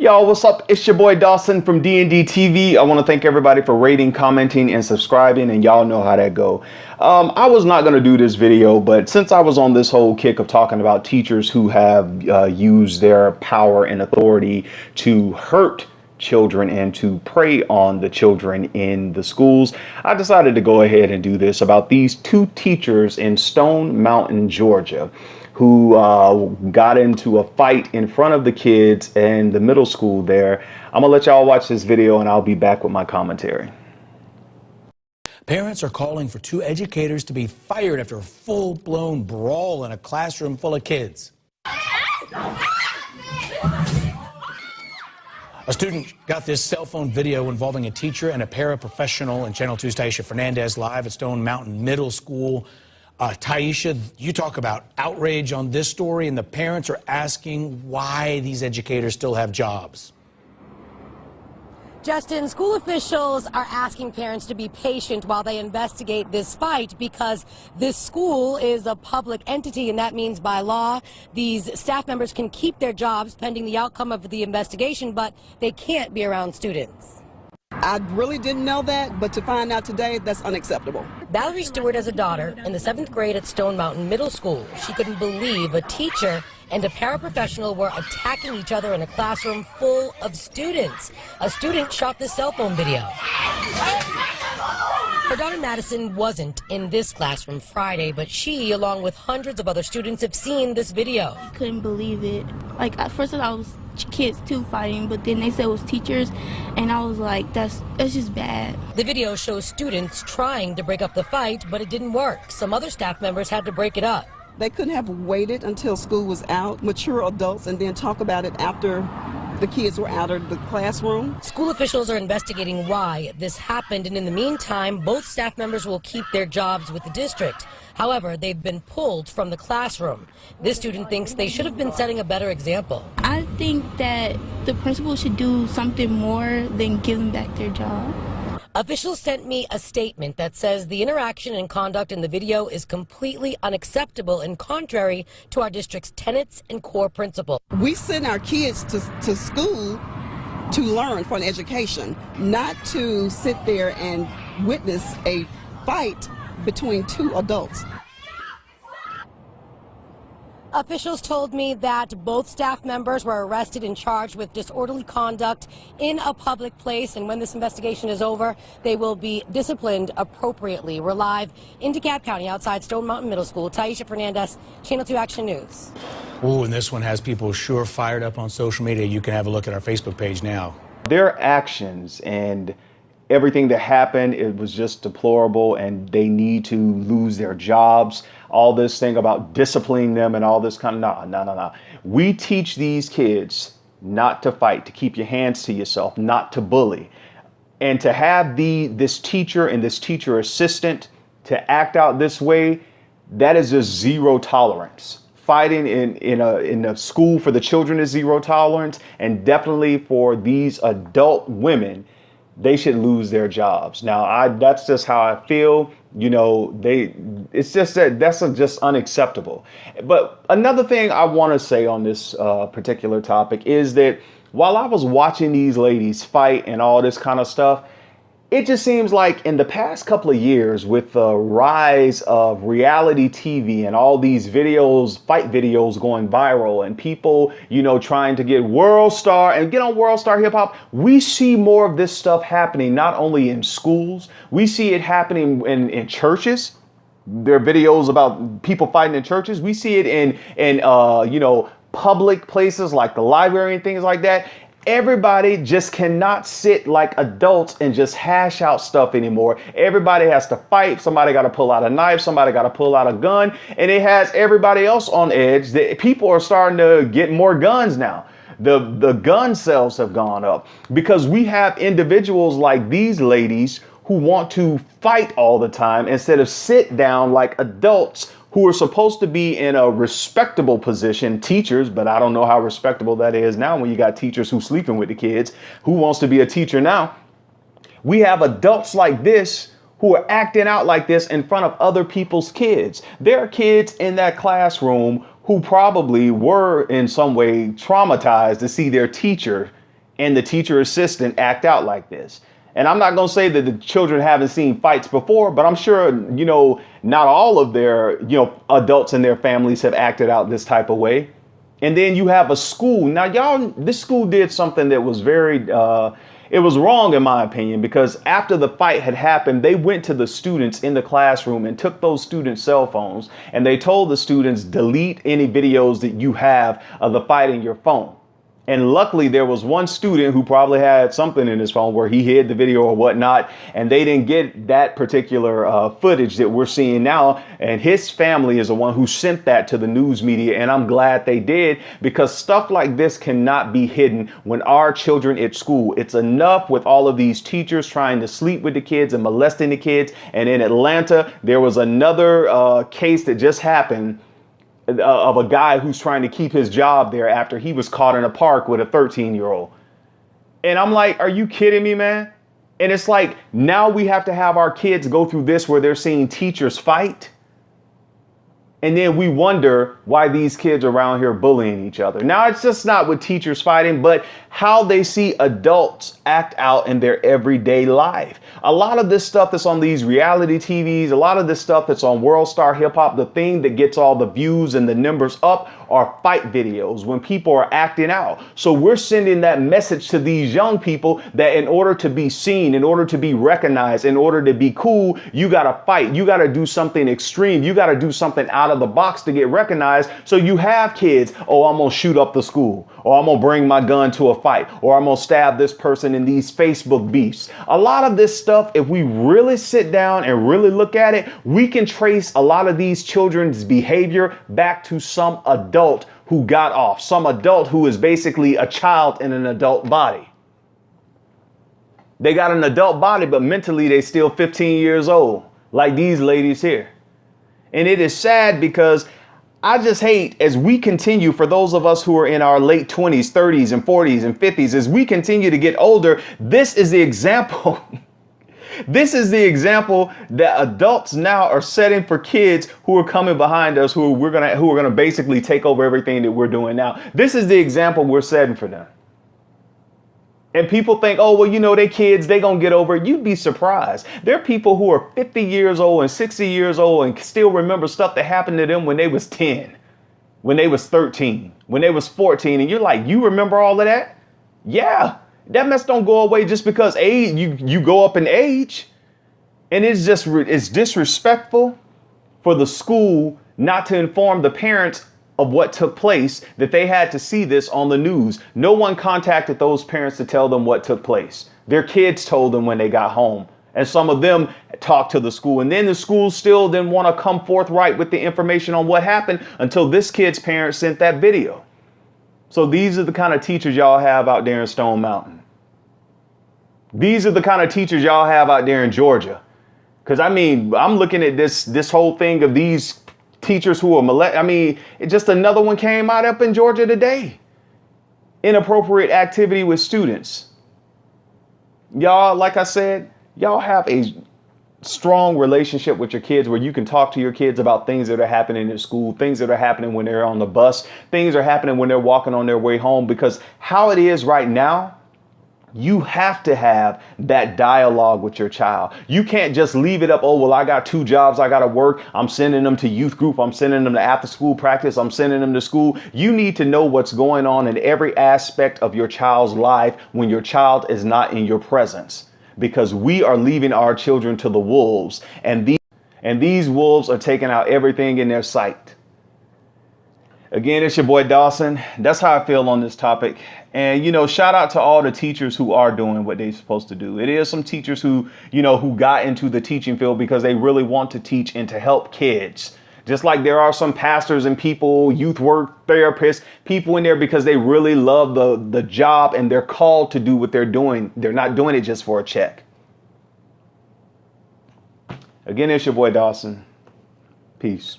Y'all, what's up? It's your boy Dawson from D&D TV. I want to thank everybody for rating, commenting, and subscribing, and y'all know how that go. I was not going to do this video, but since I was on this whole kick of talking about teachers who have used their power and authority to hurt children and to prey on the children in the schools, I decided to go ahead and do this about these two teachers in Stone Mountain, Georgia, who got into a fight in front of the kids in the middle school there. I'm gonna let y'all watch this video and I'll be back with my commentary. Parents are calling for two educators to be fired after a full-blown brawl in a classroom full of kids. A student got this cell phone video involving a teacher and a paraprofessional in Channel 2's Taisha Fernandez live at Stone Mountain Middle School. Taisha, you talk about outrage on this story, and the parents are asking why these educators still have jobs. Justin, school officials are asking parents to be patient while they investigate this fight because this school is a public entity, and that means by law these staff members can keep their jobs pending the outcome of the investigation, but they can't be around students. I really didn't know that, but to find out today, that's unacceptable. Valerie Stewart has a daughter in the 7th grade at Stone Mountain Middle School. She couldn't believe a teacher and a paraprofessional were attacking each other in a classroom full of students. A student shot this cell phone video. Her daughter Madison wasn't in this classroom Friday, but she, along with hundreds of other students, have seen this video. I couldn't believe it. Like, at first I thought it was kids too fighting, but then they said it was teachers, and I was like, that's just bad. The video shows students trying to break up the fight, but it didn't work. Some other staff members had to break it up. They couldn't have waited until school was out, mature adults, and then talk about it after the kids were out of the classroom. School officials are investigating why this happened, and in the meantime, both staff members will keep their jobs with the district. However, they've been pulled from the classroom. This student thinks they should have been setting a better example. I think that the principal should do something more than give them back their job. Officials sent me a statement that says the interaction and conduct in the video is completely unacceptable and contrary to our district's tenets and core principles. We send our kids to school to learn for an education, not to sit there and witness a fight between two adults. Officials told me that both staff members were arrested and charged with disorderly conduct in a public place, and when this investigation is over, they will be disciplined appropriately. We're live in DeKalb County outside Stone Mountain Middle School. Taisha Fernandez, Channel 2 Action News. Oh, and this one has people sure fired up on social media. You can have a look at our Facebook page now. Their actions and everything that happened, it was just deplorable, and they need to lose their jobs. All this thing about disciplining them and all this kind of, no. We teach these kids not to fight, to keep your hands to yourself, not to bully. And to have this teacher and this teacher assistant to act out this way, that is just zero tolerance. Fighting in a school for the children is zero tolerance, and definitely for these adult women, they should lose their jobs. Now, that's just how I feel. You know, it's just that's just unacceptable. But another thing I want to say on this particular topic is that while I was watching these ladies fight and all this kind of stuff, it just seems like in the past couple of years, with the rise of reality TV and all these videos, fight videos going viral, and people, you know, trying to get World Star and get on World Star Hip Hop, we see more of this stuff happening not only in schools, we see it happening in churches. There are videos about people fighting in churches. We see it in you know, public places like the library and things like that. Everybody just cannot sit like adults and just hash out stuff anymore. Everybody has to fight. Somebody got to pull out a knife. Somebody got to pull out a gun. And it has everybody else on edge. People are starting to get more guns now. The gun sales have gone up because we have individuals like these ladies who want to fight all the time instead of sit down like adults who are supposed to be in a respectable position, teachers, but I don't know how respectable that is now when you got teachers who sleeping with the kids. Who wants to be a teacher now? We have adults like this who are acting out like this in front of other people's kids. There are kids in that classroom who probably were in some way traumatized to see their teacher and the teacher assistant act out like this. And I'm not going to say that the children haven't seen fights before, but I'm sure, not all of their, adults in their families have acted out this type of way. And then you have a school. Now, this school did something that was it was wrong, in my opinion, because after the fight had happened, they went to the students in the classroom and took those students' cell phones. And they told the students, delete any videos that you have of the fight in your phone. And luckily, there was one student who probably had something in his phone where he hid the video or whatnot, and they didn't get that particular footage that we're seeing now. And his family is the one who sent that to the news media. And I'm glad they did, because stuff like this cannot be hidden when our children at school. It's enough with all of these teachers trying to sleep with the kids and molesting the kids. And in Atlanta, there was another case that just happened of a guy who's trying to keep his job there after he was caught in a park with a 13-year-old. And I'm like, are you kidding me, man? And it's like, now we have to have our kids go through this where they're seeing teachers fight. And then we wonder why these kids are around here bullying each other. Now, it's just not with teachers fighting, but how they see adults act out in their everyday life. A lot of this stuff that's on these reality TVs, a lot of this stuff that's on World Star Hip Hop, the thing that gets all the views and the numbers up are fight videos when people are acting out. So we're sending that message to these young people that in order to be seen, in order to be recognized, in order to be cool, you got to fight. You got to do something extreme. You got to do something out of the box to get recognized. So you have kids, oh, I'm going to shoot up the school, or I'm going to bring my gun to a fight, or I'm going to stab this person in these Facebook beefs. A lot of this stuff, if we really sit down and really look at it, we can trace a lot of these children's behavior back to some adult who got off, some adult who is basically a child in an adult body. They got an adult body, but mentally they still 15 years old, like these ladies here. And it is sad because I just hate, as we continue, for those of us who are in our late 20s, 30s and 40s and 50s, as we continue to get older, this is the example. This is the example that adults now are setting for kids who are coming behind us, who are gonna basically take over everything that we're doing now. This is the example we're setting for them. And people think, oh, well, they kids, they gonna get over it. You'd be surprised. There are people who are 50 years old and 60 years old and still remember stuff that happened to them when they was 10, when they was 13, when they was 14. And you're like, you remember all of that? Yeah, that mess don't go away just because age, you go up in age. And it's disrespectful for the school not to inform the parents of what took place, that they had to see this on the news. No one contacted those parents to tell them what took place. Their kids told them when they got home. And some of them talked to the school. And then the school still didn't want to come forthright with the information on what happened until this kid's parents sent that video. So these are the kind of teachers y'all have out there in Stone Mountain. These are the kind of teachers y'all have out there in Georgia. Because, I'm looking at this whole thing of these teachers who are just another one came out up in Georgia today. Inappropriate activity with students. Y'all, like I said, y'all have a strong relationship with your kids where you can talk to your kids about things that are happening in school, things that are happening when they're on the bus, things are happening when they're walking on their way home, because how it is right now, you have to have that dialogue with your child. You can't just leave it up. Oh, well, I got 2 jobs. I got to work. I'm sending them to youth group. I'm sending them to after school practice. I'm sending them to school. You need to know what's going on in every aspect of your child's life when your child is not in your presence, because we are leaving our children to the wolves, and these wolves are taking out everything in their sight. Again, it's your boy Dawson. That's how I feel on this topic. And, shout out to all the teachers who are doing what they're supposed to do. It is some teachers who got into the teaching field because they really want to teach and to help kids. Just like there are some pastors and people, youth work therapists, people in there because they really love the job and they're called to do what they're doing. They're not doing it just for a check. Again, it's your boy Dawson. Peace.